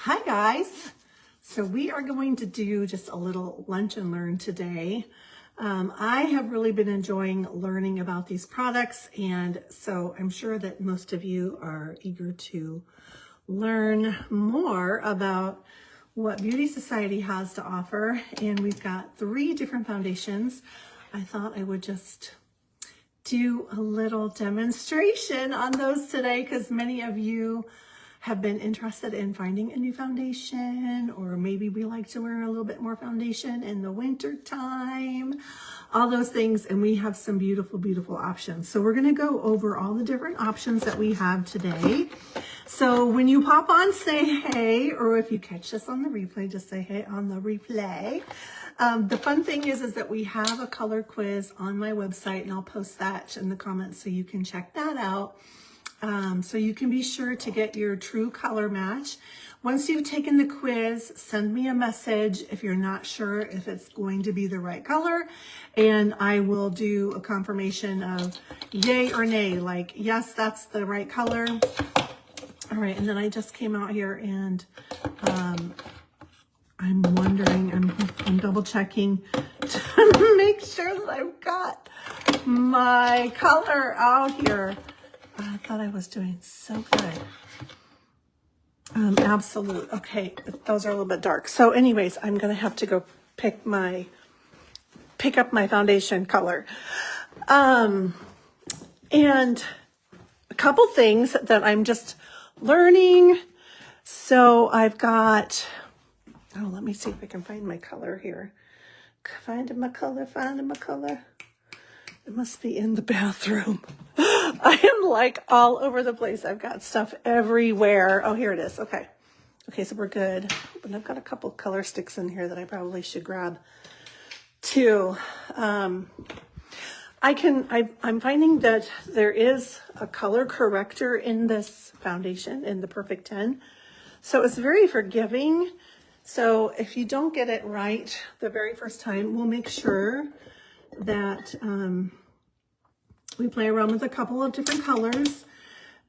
Hi guys. So we are going to do just a little lunch and learn today. I have really been enjoying learning about these products, and so I'm sure that most of you are eager to learn more about what Beauty Society has to offer. And we've got 3 different foundations. I thought I would just do a little demonstration on those today because many of you have been interested in finding a new foundation, or maybe we like to wear a little bit more foundation in the winter time, all those things. And we have some beautiful, beautiful options. So we're going to go over all the different options that we have today. So when you pop on, say hey, or if you catch this on the replay, just say hey on the replay. The fun thing is that we have a color quiz on my website, and I'll post that in the comments so you can check that out. So you can be sure to get your true color match. Once you've taken the quiz, send me a message if you're not sure if it's going to be the right color, and I will do a confirmation of yay or nay, like yes, that's the right color. All right, and then I just came out here and I'm wondering, I'm double checking to make sure that I've got my color out here. I thought I was doing so good. Absolute. Okay, those are a little bit dark. So anyways, I'm going to have to go pick up my foundation color. And a couple things that I'm just learning. So I've got, let me see if I can find my color here. Finding my color. It must be in the bathroom. I am like all over the place. I've got stuff everywhere. Oh, here it is. Okay. Okay, so we're good. But I've got a couple color sticks in here that I probably should grab too. I'm finding that there is a color corrector in this foundation, in the Perfect 10. So it's very forgiving. So if you don't get it right the very first time, we'll make sure that we play around with a couple of different colors.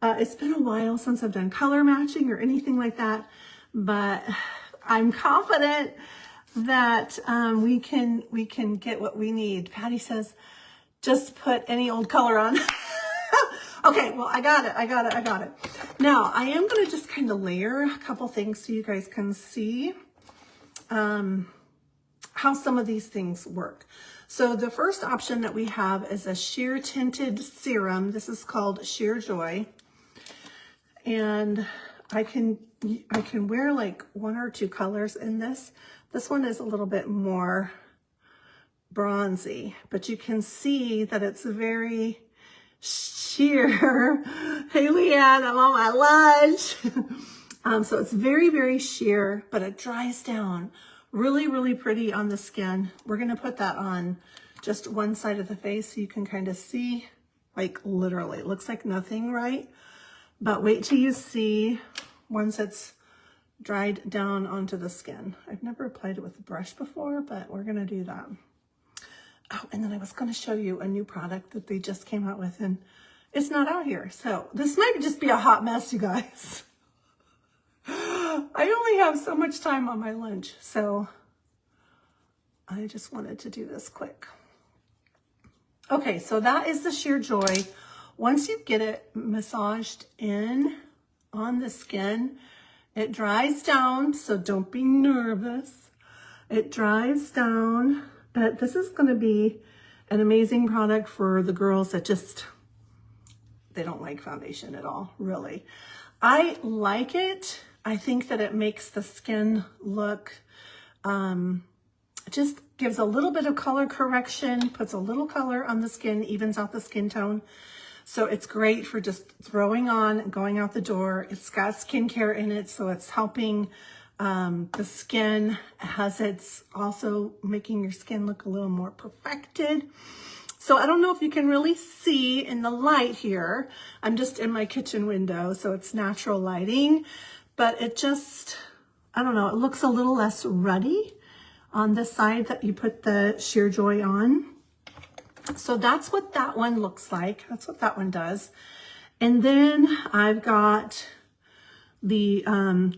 It's been a while since I've done color matching or anything like that, but I'm confident that we can get what we need. Patty says, just put any old color on. Okay, well, I got it. Now, I am going to just kind of layer a couple things so you guys can see how some of these things work. So the first option that we have is a sheer tinted serum. This is called Sheer Joy. And I can wear like 1 or 2 colors in this. This one is a little bit more bronzy, but you can see that it's very sheer. Hey, Leanne, I'm on my lunch. So it's very, very sheer, but it dries down really, really pretty on the skin. We're going to put that on just one side of the face so you can kind of see, like literally, it looks like nothing, right? But wait till you see once it's dried down onto the skin. I've never applied it with a brush before, but we're going to do that. Oh, and then I was going to show you a new product that they just came out with, and it's not out here. So this might just be a hot mess, you guys. I only have so much time on my lunch, so I just wanted to do this quick. Okay, so that is the Sheer Joy. Once you get it massaged in on the skin, it dries down, so don't be nervous. It dries down, but this is going to be an amazing product for the girls that they don't like foundation at all, really. I like it. I think that it makes the skin look, just gives a little bit of color correction, puts a little color on the skin, evens out the skin tone. So it's great for just throwing on and going out the door. It's got skincare in it, so it's helping the skin, as it's also making your skin look a little more perfected. So I don't know if you can really see in the light here. I'm just in my kitchen window, so it's natural lighting. But it just, I don't know, it looks a little less ruddy on the side that you put the Sheer Joy on. So that's what that one looks like. That's what that one does. And then I've got the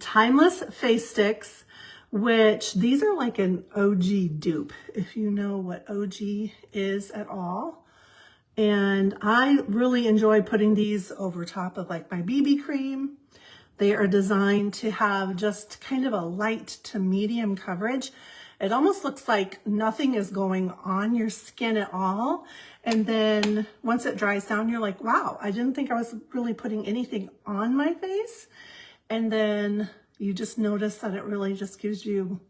Timeless Face Sticks, which these are like an OG dupe, if you know what OG is at all. And I really enjoy putting these over top of like my BB cream. They are designed to have just kind of a light to medium coverage. It almost looks like nothing is going on your skin at all. And then once it dries down, you're like, wow, I didn't think I was really putting anything on my face. And then you just notice that it really just gives you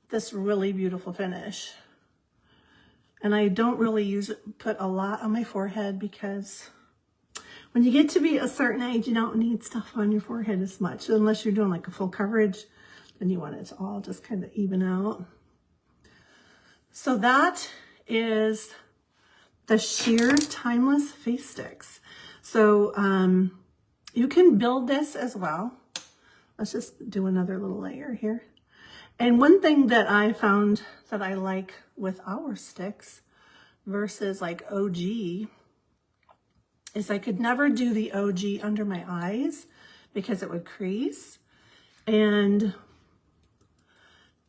this really beautiful finish. And I don't really put a lot on my forehead because when you get to be a certain age, you don't need stuff on your forehead as much, unless you're doing like a full coverage, then you want it to all just kind of even out. So that is the Sheer Timeless Face Sticks. So you can build this as well. Let's just do another little layer here. And one thing that I found that I like with our sticks versus like OG is I could never do the OG under my eyes because it would crease. And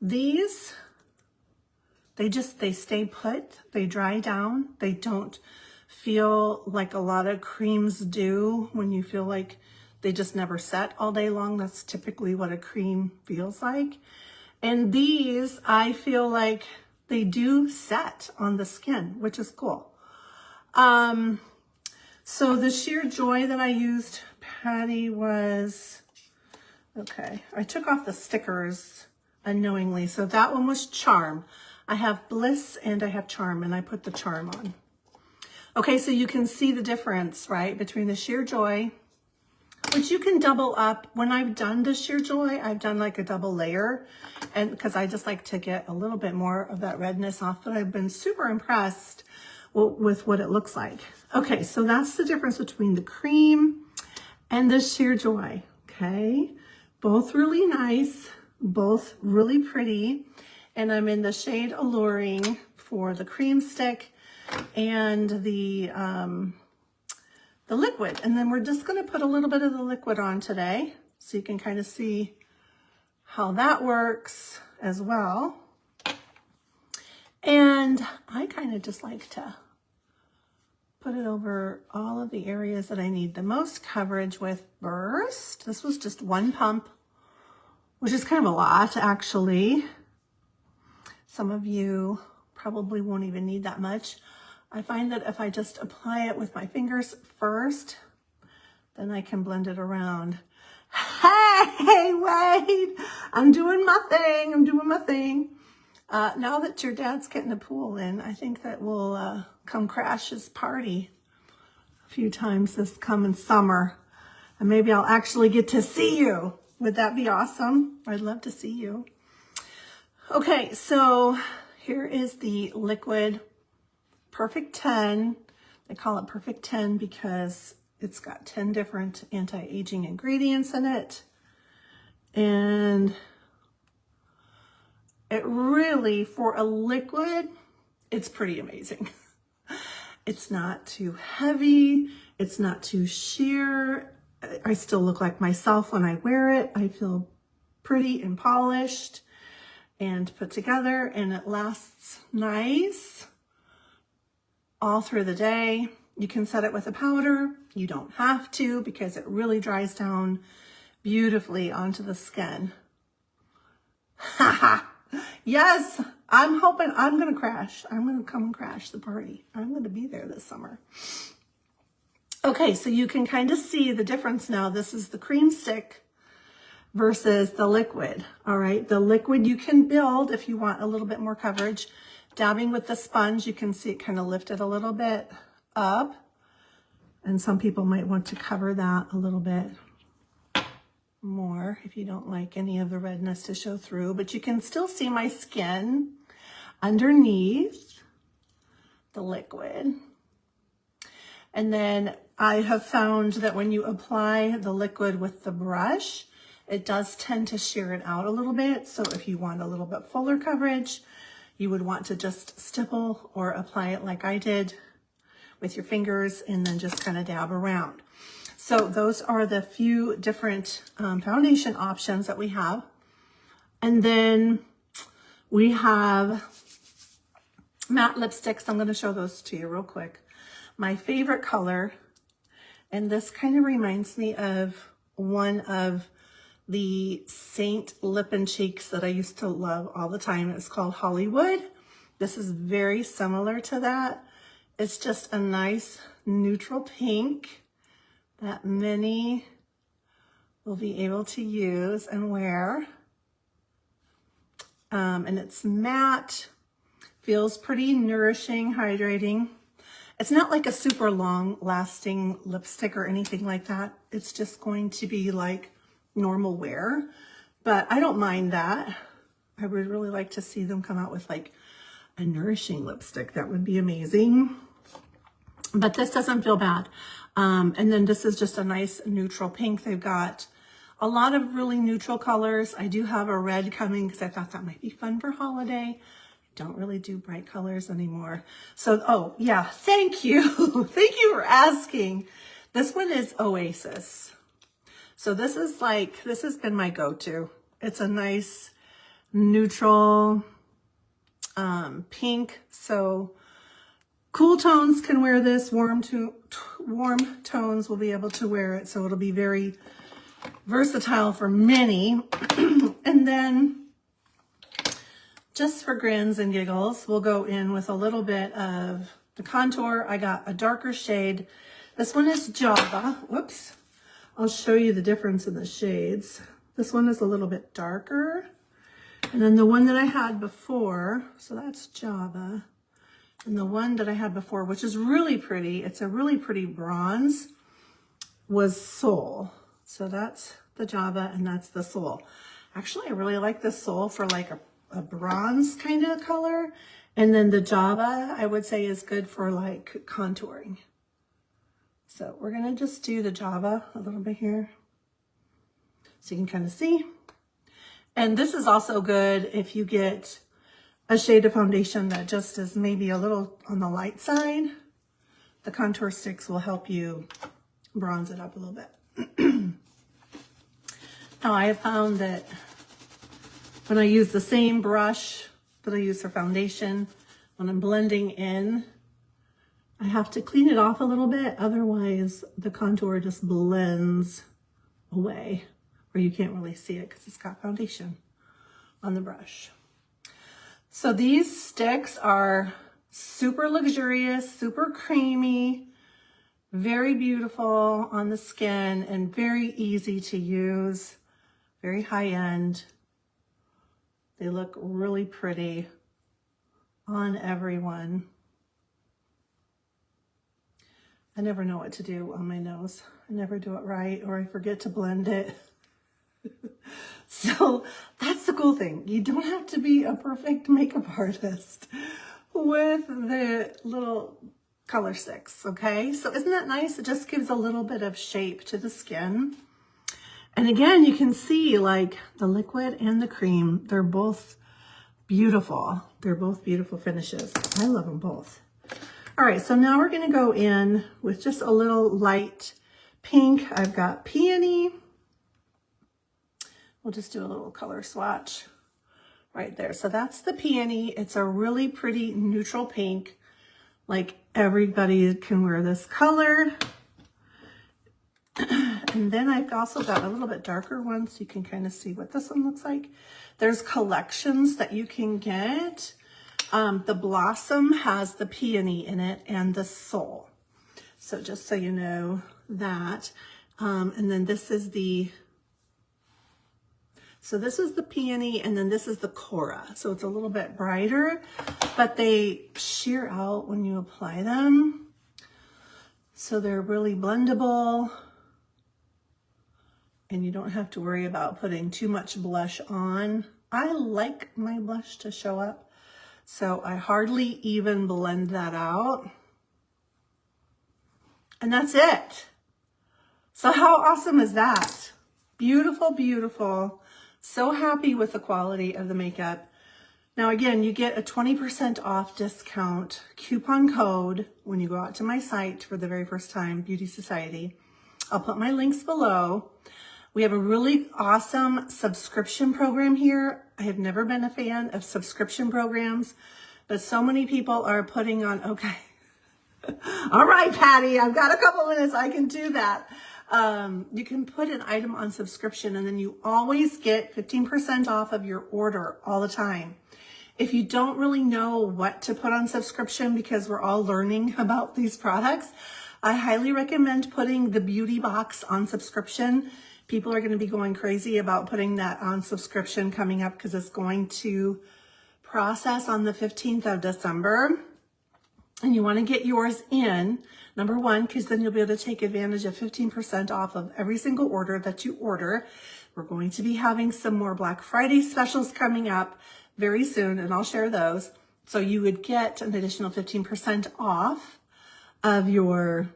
these, they stay put, they dry down. They don't feel like a lot of creams do when you feel like they just never set all day long. That's typically what a cream feels like. And these, I feel like they do set on the skin, which is cool. So the Sheer Joy that I used, Patty, was, okay, I took off the stickers unknowingly. So that one was Charm. I have Bliss and I have Charm, and I put the Charm on. Okay, so you can see the difference, right, between the Sheer Joy, which you can double up. When I've done the Sheer Joy, I've done like a double layer, and because I just like to get a little bit more of that redness off, but I've been super impressed with what it looks like. Okay, so that's the difference between the cream and the Sheer Joy, okay? Both really nice, both really pretty, and I'm in the shade Alluring for the cream stick and the liquid. And then we're just gonna put a little bit of the liquid on today so you can kind of see how that works as well. And I kind of just like to put it over all of the areas that I need the most coverage with first. This was just one pump, which is kind of a lot actually. Some of you probably won't even need that much. I find that if I just apply it with my fingers first, then I can blend it around. Hey, Wade, I'm doing my thing. I'm doing my thing. Now that your dad's getting a pool in, I think that we'll come crash his party a few times this coming summer. And maybe I'll actually get to see you. Would that be awesome? I'd love to see you. Okay, so here is the liquid Perfect 10. They call it Perfect 10 because it's got 10 different anti-aging ingredients in it. And it really, for a liquid, it's pretty amazing. It's not too heavy. It's not too sheer. I still look like myself when I wear it. I feel pretty and polished and put together, and it lasts nice all through the day. You can set it with a powder. You don't have to because it really dries down beautifully onto the skin. Haha. Yes, I'm hoping I'm going to crash. I'm going to come and crash the party. I'm going to be there this summer. Okay, so you can kind of see the difference now. This is the cream stick versus the liquid. All right, the liquid you can build if you want a little bit more coverage. Dabbing with the sponge, you can see it kind of lifted a little bit up. And some people might want to cover that a little bit more if you don't like any of the redness to show through. But you can still see my skin underneath the liquid. And then I have found that when you apply the liquid with the brush, it does tend to shear it out a little bit. So if you want a little bit fuller coverage, you would want to just stipple or apply it like I did with your fingers and then just kind of dab around. So those are the few different foundation options that we have. And then we have matte lipsticks. I'm going to show those to you real quick. My favorite color, and this kind of reminds me of one of the Saint Lip and Cheeks that I used to love all the time. It's called Hollywood. This is very similar to that. It's just a nice neutral pink that many will be able to use and wear. And it's matte, feels pretty nourishing, hydrating. It's not like a super long lasting lipstick or anything like that. It's just going to be like normal wear, but I don't mind that. I would really like to see them come out with like a nourishing lipstick. That would be amazing. But this doesn't feel bad. And then this is just a nice neutral pink. They've got a lot of really neutral colors. I do have a red coming because I thought that might be fun for holiday. I don't really do bright colors anymore. So, oh yeah, thank you. Thank you for asking. This one is Oasis. So this is like, this has been my go-to. It's a nice neutral pink. So cool tones can wear this. Warm tones will be able to wear it. So it'll be very versatile for many. And then just for grins and giggles, we'll go in with a little bit of the contour. I got a darker shade. This one is Java. Whoops. I'll show you the difference in the shades. This one is a little bit darker. And then the one that I had before, so that's Java. And the one that I had before, which is really pretty, it's a really pretty bronze, was Soul. So that's the Java and that's the Soul. Actually, I really like the Soul for like a bronze kind of color. And then the Java, I would say, is good for like contouring. So we're going to just do the Java a little bit here so you can kind of see. And this is also good if you get a shade of foundation that just is maybe a little on the light side. The contour sticks will help you bronze it up a little bit. Now I have found that when I use the same brush that I use for foundation, when I'm blending in, I have to clean it off a little bit. Otherwise, the contour just blends away where you can't really see it because it's got foundation on the brush. So these sticks are super luxurious, super creamy, very beautiful on the skin and very easy to use, very high end. They look really pretty on everyone. I never know what to do on my nose. I never do it right, or I forget to blend it. So that's the cool thing. You don't have to be a perfect makeup artist with the little color sticks, okay? So isn't that nice? It just gives a little bit of shape to the skin. And again, you can see like the liquid and the cream, they're both beautiful. They're both beautiful finishes. I love them both. All right, so now we're gonna go in with just a little light pink. I've got Peony. We'll just do a little color swatch right there. So that's the Peony. It's a really pretty neutral pink. Like everybody can wear this color. And then I've also got a little bit darker one so you can kind of see what this one looks like. There's collections that you can get. The Blossom has the Peony in it and the Soul. So just so you know that. And then this is the, so this is the Peony and then this is the Cora. So it's a little bit brighter, but they sheer out when you apply them. So they're really blendable. And you don't have to worry about putting too much blush on. I like my blush to show up, so I hardly even blend that out. And that's it. So how awesome is that? Beautiful, beautiful. So happy with the quality of the makeup. Now again, you get a 20% off discount coupon code when you go out to my site for the very first time, Beauty Society. I'll put my links below. We have a really awesome subscription program here. I have never been a fan of subscription programs, but so many people are putting on, okay. All right, Patty, I've got a couple minutes. I can do that. You can put an item on subscription and then you always get 15% off of your order all the time. If you don't really know what to put on subscription because we're all learning about these products, I highly recommend putting the beauty box on subscription. People are going to be going crazy about putting that on subscription coming up because it's going to process on the 15th of December. And you want to get yours in, number one, because then you'll be able to take advantage of 15% off of every single order that you order. We're going to be having some more Black Friday specials coming up very soon, and I'll share those. So you would get an additional 15% off of your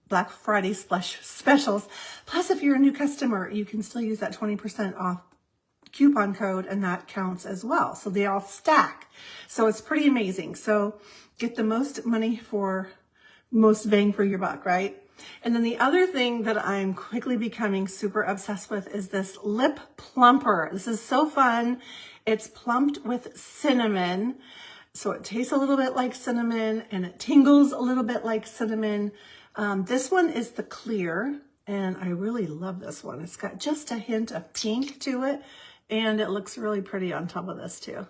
Black Friday specials. Plus, if you're a new customer, you can still use that 20% off coupon code, and that counts as well. So they all stack. So it's pretty amazing. So get the most money for most bang for your buck, right? And then the other thing that I'm quickly becoming super obsessed with is this lip plumper. This is so fun. It's plumped with cinnamon. So it tastes a little bit like cinnamon and it tingles a little bit like cinnamon. This one is the clear, and I really love this one. It's got just a hint of pink to it. And it looks really pretty on top of this too.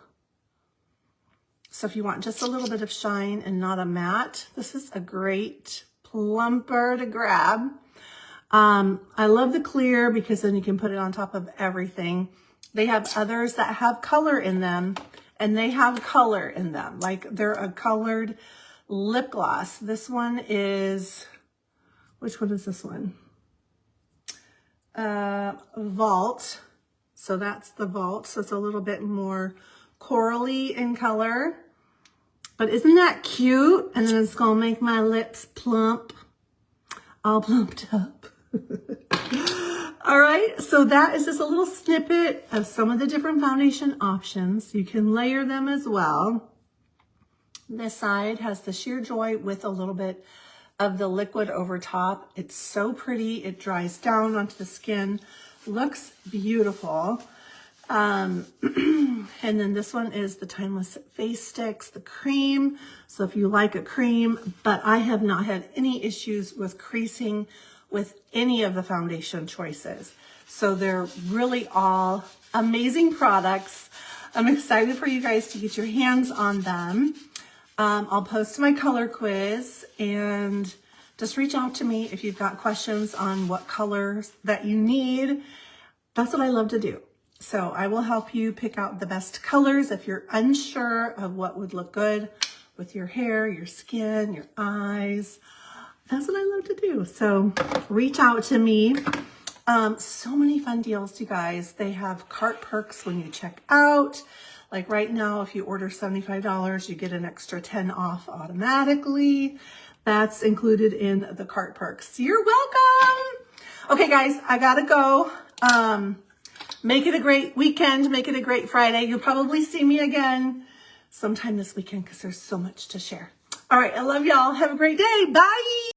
So if you want just a little bit of shine and not a matte, this is a great plumper to grab. I love the clear because then you can put it on top of everything. They have others that have color in them, and they have color in them. Like they're a colored lip gloss. This one is, which one is this one? Vault. So that's the Vault. So it's a little bit more corally in color. But isn't that cute? And then it's going to make my lips plump. All plumped up. All right. So that is just a little snippet of some of the different foundation options. You can layer them as well. This side has the Sheer Joy with a little bit of the liquid over top. It's so pretty. It dries down onto the skin. Looks beautiful. And then this one is the Timeless Face Sticks, the cream. So if you like a cream, but I have not had any issues with creasing with any of the foundation choices. So they're really all amazing products. I'm excited for you guys to get your hands on them. I'll post my color quiz and just reach out to me if you've got questions on what colors that you need. That's what I love to do. So I will help you pick out the best colors if you're unsure of what would look good with your hair, your skin, your eyes. That's what I love to do. So reach out to me. So many fun deals, you guys. They have cart perks when you check out. Like right now, if you order $75, you get an extra 10 off automatically. That's included in the cart perks. You're welcome. Okay, guys, I gotta go. Make it a great weekend. Make it a great Friday. You'll probably see me again sometime this weekend because there's so much to share. All right, I love y'all. Have a great day. Bye.